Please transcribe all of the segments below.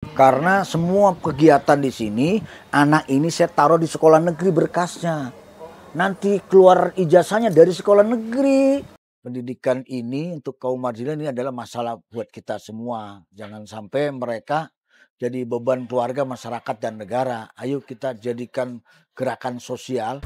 Karena semua kegiatan di sini, anak ini saya taruh di sekolah negeri berkasnya. Nanti keluar ijazahnya dari sekolah negeri. Pendidikan ini untuk kaum marginal ini adalah masalah buat kita semua. Jangan sampai mereka jadi beban keluarga, masyarakat, dan negara. Ayo kita jadikan gerakan sosial.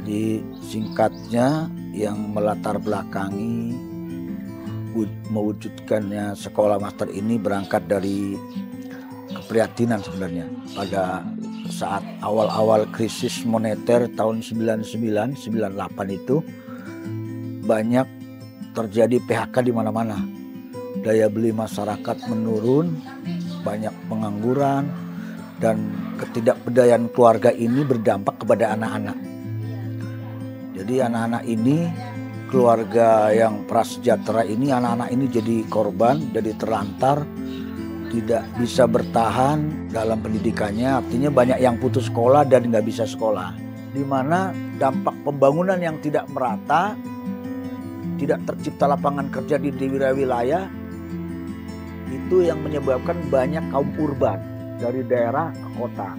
Jadi singkatnya yang melatar belakangi mewujudkannya sekolah master ini berangkat dari keprihatinan sebenarnya. Pada saat awal-awal krisis moneter tahun 99-98 itu banyak terjadi PHK di mana-mana. Daya beli masyarakat menurun, banyak pengangguran, dan ketidakberdayaan keluarga ini berdampak kepada anak-anak. Jadi anak-anak ini, keluarga yang prasejahtera ini, anak-anak ini jadi korban, jadi terlantar, tidak bisa bertahan dalam pendidikannya. Artinya banyak yang putus sekolah dan nggak bisa sekolah. Di mana dampak pembangunan yang tidak merata, tidak tercipta lapangan kerja di wilayah, itu yang menyebabkan banyak kaum urban dari daerah ke kota.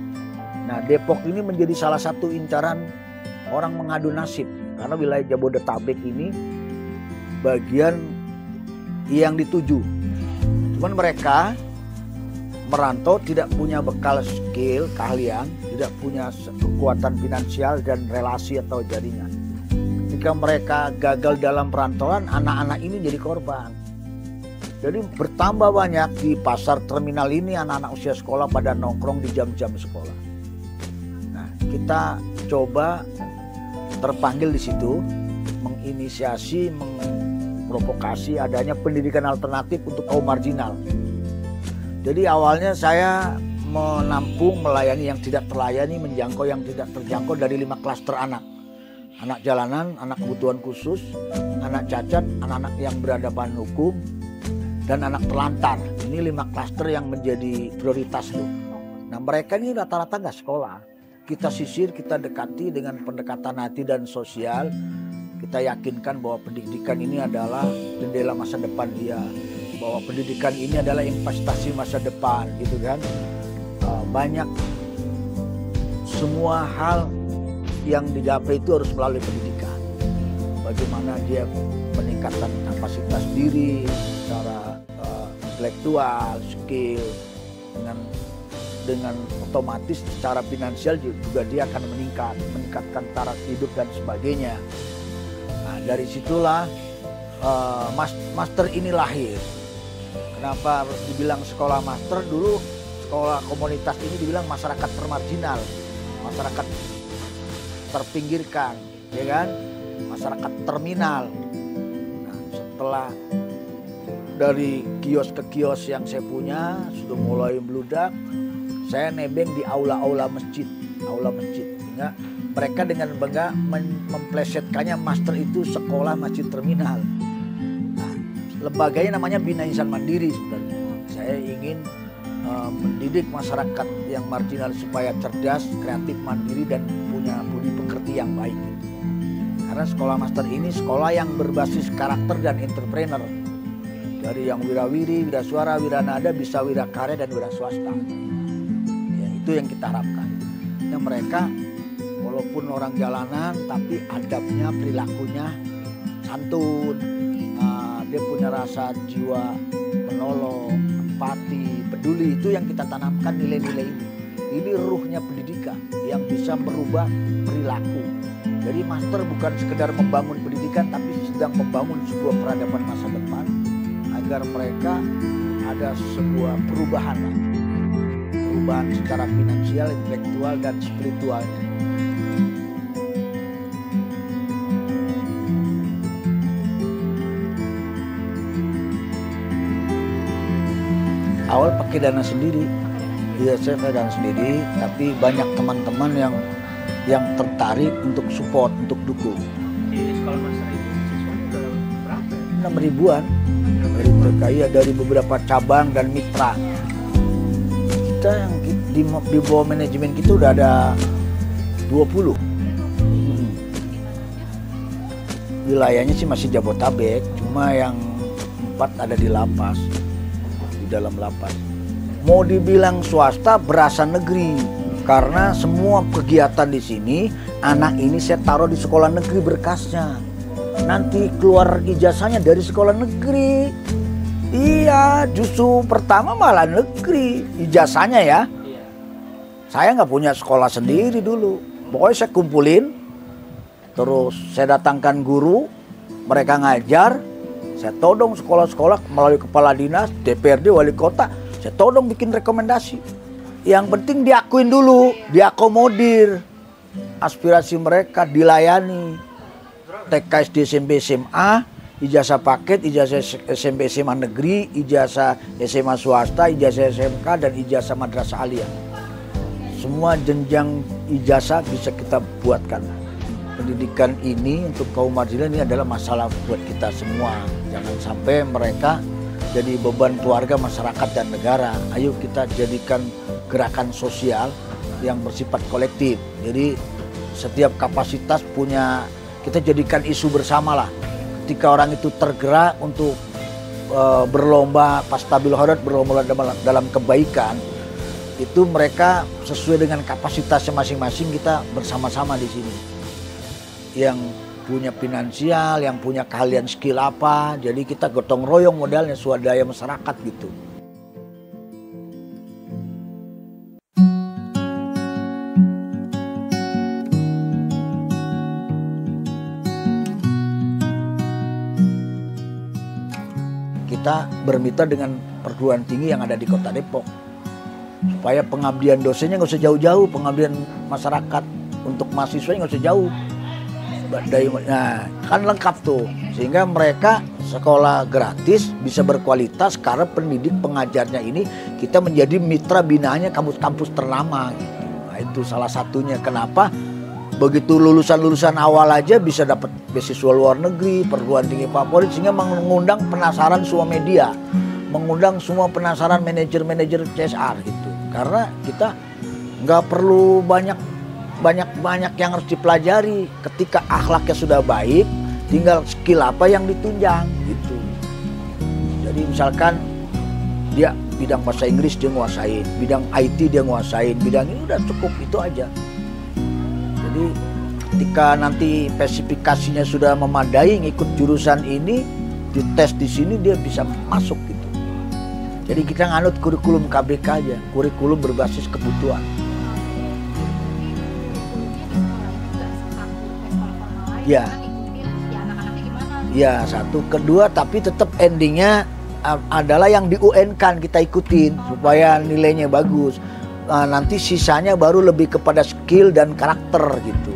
Nah, Depok ini menjadi salah satu incaran orang mengadu nasib, karena wilayah Jabodetabek ini bagian yang dituju. Cuman mereka merantau tidak punya bekal skill, keahlian, tidak punya kekuatan finansial dan relasi atau jaringan. Ketika mereka gagal dalam perantauan, anak-anak ini jadi korban. Jadi bertambah banyak di pasar terminal ini anak-anak usia sekolah pada nongkrong di jam-jam sekolah. Nah, kita coba terpanggil di situ, menginisiasi, memprovokasi adanya pendidikan alternatif untuk kaum marginal. Jadi awalnya saya menampung, melayani yang tidak terlayani, menjangkau yang tidak terjangkau dari 5 klaster anak. Anak jalanan, anak kebutuhan khusus, anak cacat, anak-anak yang berhadapan hukum, dan anak terlantar. Ini 5 klaster yang menjadi prioritas tuh. Nah, mereka ini rata-rata nggak sekolah. Kita sisir, kita dekati dengan pendekatan hati dan sosial. Kita yakinkan bahwa pendidikan ini adalah jendela masa depan dia, bahwa pendidikan ini adalah investasi masa depan, gitu kan. Banyak semua hal yang digapai itu harus melalui pendidikan. Bagaimana dia meningkatkan kapasitas diri secara intelektual, skill, dengan otomatis secara finansial juga dia akan meningkatkan taraf hidup dan sebagainya. Nah, dari situlah master ini lahir. Kenapa harus dibilang sekolah master? Dulu sekolah komunitas ini dibilang masyarakat termarginal, masyarakat terpinggirkan, ya kan? Masyarakat terminal. Nah, setelah dari kios ke kios yang saya punya sudah mulai meludak, saya nebeng di aula masjid, sehingga mereka dengan bangga memplesetkannya master itu sekolah masjid terminal. Nah, lembaganya namanya Bina Insan Mandiri sebenarnya. Saya ingin mendidik masyarakat yang marginal supaya cerdas, kreatif, mandiri, dan punya budi pekerti yang baik. Karena sekolah master ini sekolah yang berbasis karakter dan entrepreneur. Dari yang wirawiri, wirasuara, wiranada, bisa wirakarya, dan wiraswasta. Itu yang kita harapkan. Yang mereka walaupun orang jalanan tapi adabnya, perilakunya santun, dia punya rasa jiwa menolong, empati, peduli. Itu yang kita tanamkan nilai-nilai ini. Ini ruhnya pendidikan yang bisa merubah perilaku. Jadi master bukan sekedar membangun pendidikan, tapi sedang membangun sebuah peradaban masa depan agar mereka ada sebuah perubahan secara finansial, intelektual, dan spiritualnya. awal pakai dana sendiri. Iya, saya pakai dana sendiri, tapi banyak teman-teman yang tertarik untuk support, untuk dukung. Di sekolah master itu siswanya udah berapa? 6 ribuan. Dari beberapa cabang dan mitra. Kita yang di bawah manajemen kita udah ada 20. Wilayahnya sih masih Jabotabek, cuma yang 4 ada di lapas, di dalam lapas. Mau dibilang swasta berasa negeri, karena semua kegiatan di sini, anak ini saya taruh di sekolah negeri berkasnya. Nanti keluar ijazahnya dari sekolah negeri. Iya, justru pertama malah negeri ijazahnya ya. Saya nggak punya sekolah sendiri dulu. Pokoknya saya kumpulin, terus saya datangkan guru, mereka ngajar, saya todong sekolah-sekolah melalui kepala dinas, DPRD, wali kota, saya todong bikin rekomendasi. Yang penting diakuin dulu, diakomodir, aspirasi mereka dilayani. TK, SD, SMP, SMA, ijazah paket, ijazah SMP, SMA negeri, ijazah SMA swasta, ijazah SMK, dan ijazah madrasah aliyah. Semua jenjang ijazah bisa kita buatkan. Pendidikan ini untuk kaum marginal ini adalah masalah buat kita semua. Jangan sampai mereka jadi beban keluarga, masyarakat, dan negara. Ayo kita jadikan gerakan sosial yang bersifat kolektif. Jadi setiap kapasitas punya, kita jadikan isu bersama lah. Ketika orang itu tergerak untuk berlomba pastabil khairat, berlomba dalam kebaikan, itu mereka sesuai dengan kapasitasnya masing-masing, kita bersama-sama di sini. Yang punya finansial, yang punya keahlian skill apa, jadi kita gotong royong modalnya, swadaya masyarakat gitu. Kita bermitra dengan perguruan tinggi yang ada di Kota Depok, supaya pengabdian dosennya nggak usah jauh-jauh, pengabdian masyarakat untuk mahasiswanya nggak usah jauh. Nah, kan lengkap tuh, sehingga mereka sekolah gratis bisa berkualitas karena pendidik pengajarnya ini kita menjadi mitra binaannya kampus-kampus ternama gitu. Nah, itu salah satunya kenapa begitu lulusan-lulusan awal aja bisa dapat beasiswa luar negeri, perguruan tinggi favorit, sehingga mengundang penasaran semua media, mengundang semua penasaran manajer-manajer CSR gitu. Karena kita nggak perlu banyak yang harus dipelajari. Ketika akhlaknya sudah baik, tinggal skill apa yang ditunjang gitu. Jadi misalkan dia bidang bahasa Inggris dia nguasain, bidang IT dia nguasain, bidang ini udah cukup, itu aja. Jadi ketika nanti spesifikasinya sudah memadai, ngikut jurusan ini, dites di sini, dia bisa masuk gitu. Jadi kita nganut kurikulum KBK aja, kurikulum berbasis kebutuhan. Ya, ya satu, kedua, tapi tetap endingnya adalah yang di UN kan kita ikutin supaya nilainya bagus. Nanti sisanya baru lebih kepada skill dan karakter gitu.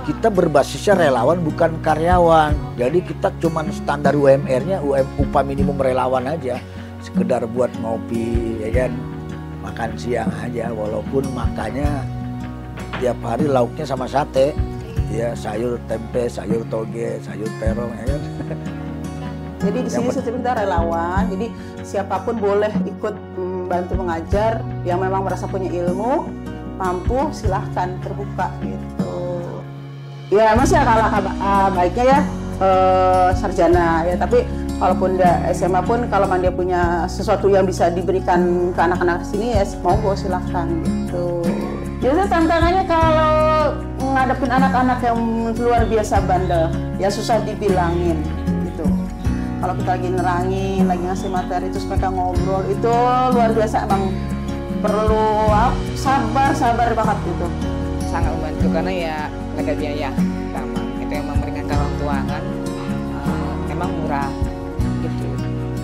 Kita berbasisnya relawan bukan karyawan, jadi kita cuman standar UMR-nya upah minimum relawan aja, sekedar buat ngopi ya kan, makan siang aja, walaupun makannya tiap hari lauknya sama sate. Ya, sayur tempe, sayur toge, sayur terong ya kan. Jadi di sini kita relawan, jadi siapapun boleh ikut bantu mengajar yang memang merasa punya ilmu, mampu, silahkan, terbuka gitu. Ya masih kalah baiknya ya sarjana ya, tapi kalaupun dia SMA pun kalau dia punya sesuatu yang bisa diberikan ke anak-anak sini ya monggo silahkan gitu. Jadi tantangannya kalau ngadepin anak-anak yang luar biasa bandel, ya susah dibilangin gitu. Kalau kita lagi nerangin, lagi ngasih materi terus mereka ngobrol, itu luar biasa, emang perlu sabar banget gitu. Sangat membantu karena ya nggak ada biaya utama, itu emang meringankan orang tua kan, emang murah gitu.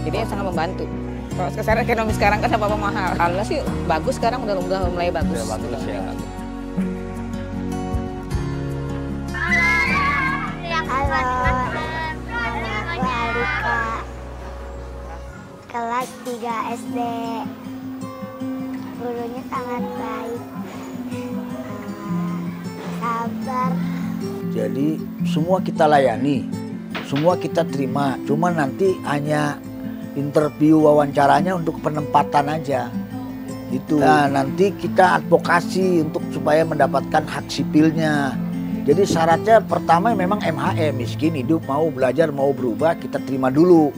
Jadi sangat membantu. Kalau sekarang ekonomi sekarang kan apa-apa mahal. Alhamdulillah sih bagus, sekarang udah mulai bagus. Udah bagus ya. Halo, Bu Alika. kelas 3 SD. Gurunya sangat baik, sabar. Jadi semua kita layani, semua kita terima. Cuma nanti hanya interview wawancaranya untuk penempatan aja. Itu. Nah, nanti kita advokasi untuk supaya mendapatkan hak sipilnya. Jadi syaratnya pertama memang MHM, miskin hidup, mau belajar, mau berubah, kita terima dulu.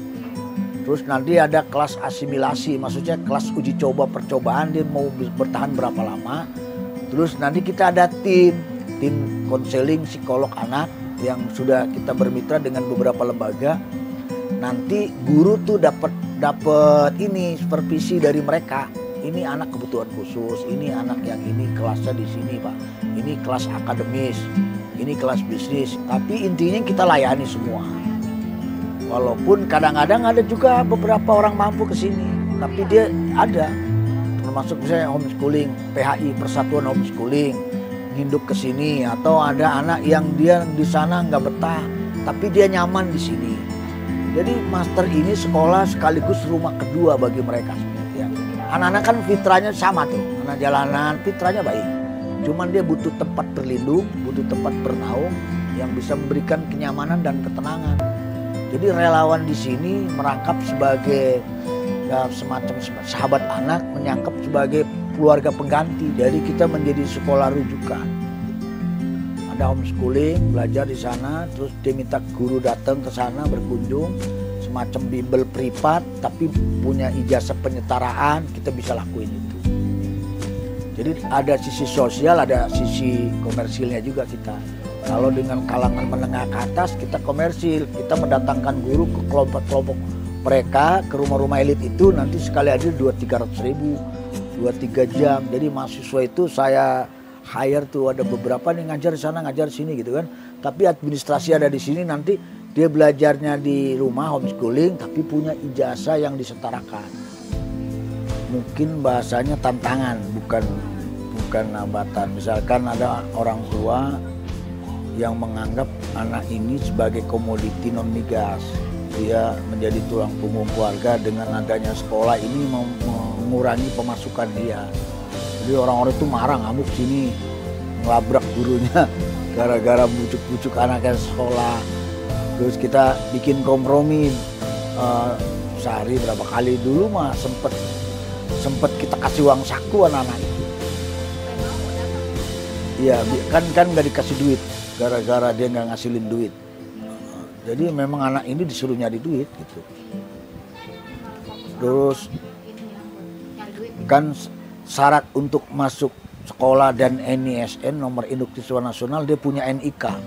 Terus nanti ada kelas asimilasi, maksudnya kelas uji coba percobaan, dia mau bertahan berapa lama. Terus nanti kita ada tim konseling psikolog anak yang sudah kita bermitra dengan beberapa lembaga. Nanti guru tuh dapat ini supervisi dari mereka. Ini anak kebutuhan khusus, ini anak yang ini kelasnya di sini Pak. Ini kelas akademis, ini kelas bisnis. Tapi intinya kita layani semua. Walaupun kadang-kadang ada juga beberapa orang mampu ke sini, tapi dia ada, termasuk misalnya homeschooling, PHI Persatuan Homeschooling, nginduk ke sini, atau ada anak yang dia di sana nggak betah, tapi dia nyaman di sini. Jadi master ini sekolah sekaligus rumah kedua bagi mereka. Ya. Anak-anak kan fitrahnya sama tuh, anak jalanan fitrahnya baik, cuman dia butuh tempat berlindung, butuh tempat bernaung yang bisa memberikan kenyamanan dan ketenangan. Jadi relawan di sini merangkap sebagai ya, semacam sahabat anak, menyangkap sebagai keluarga pengganti. Jadi kita menjadi sekolah rujukan. Ada homeschooling, belajar di sana, terus dia minta guru datang ke sana berkunjung, semacam bimbel privat, tapi punya ijazah penyetaraan, kita bisa lakuin itu. Jadi ada sisi sosial, ada sisi komersilnya juga kita. Kalau dengan kalangan menengah ke atas kita komersil, kita mendatangkan guru ke kelompok-kelompok mereka, ke rumah-rumah elit itu, nanti sekali hadir 200-300 ribu, 2-3 jam. Jadi mahasiswa itu saya hire tuh, ada beberapa nih ngajar di sana, ngajar sini gitu kan. Tapi administrasi ada di sini, nanti dia belajarnya di rumah homeschooling, tapi punya ijazah yang disetarakan. Mungkin bahasanya tantangan, bukan hambatan. Misalkan ada orang tua yang menganggap anak ini sebagai komoditi non migas, dia menjadi tulang punggung keluarga. Dengan adanya sekolah ini mengurangi pemasukan dia. Jadi orang-orang itu marah, ngamuk sini, ngelabrak gurunya gara-gara bucuk-bucuk anaknya sekolah. Terus kita bikin kompromi, sehari berapa kali dulu mah sempet kita kasih uang saku anak-anak itu. Iya, kan nggak dikasih duit. Gara-gara dia nggak ngasilin duit. Jadi memang anak ini disuruh nyari duit gitu. Terus kan syarat untuk masuk sekolah dan NISN, nomor induk siswa nasional, dia punya NIK.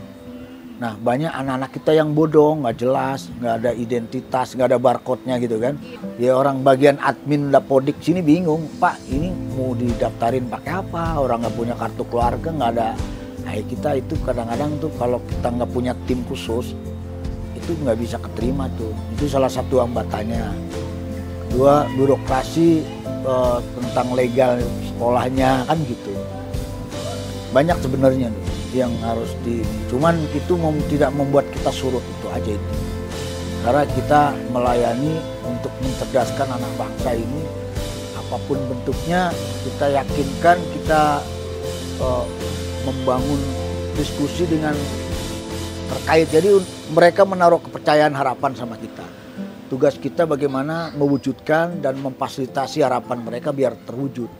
Nah banyak anak-anak kita yang bodoh, nggak jelas, nggak ada identitas, nggak ada barcode-nya gitu kan. Ya orang bagian admin Dapodik sini bingung, Pak ini mau didaftarin pakai apa? Orang nggak punya kartu keluarga, nggak ada. Nah, kita itu kadang-kadang tuh kalau kita nggak punya tim khusus itu nggak bisa keterima tuh. Itu salah satu hambatannya. Kedua, birokrasi tentang legal sekolahnya kan gitu. Banyak sebenarnya tuh yang harus cuman itu tidak membuat kita surut, itu aja itu. Karena kita melayani untuk mencerdaskan anak bangsa ini, apapun bentuknya kita yakinkan, kita membangun diskusi dengan terkait. Jadi mereka menaruh kepercayaan harapan sama kita. Tugas kita bagaimana mewujudkan dan memfasilitasi harapan mereka biar terwujud.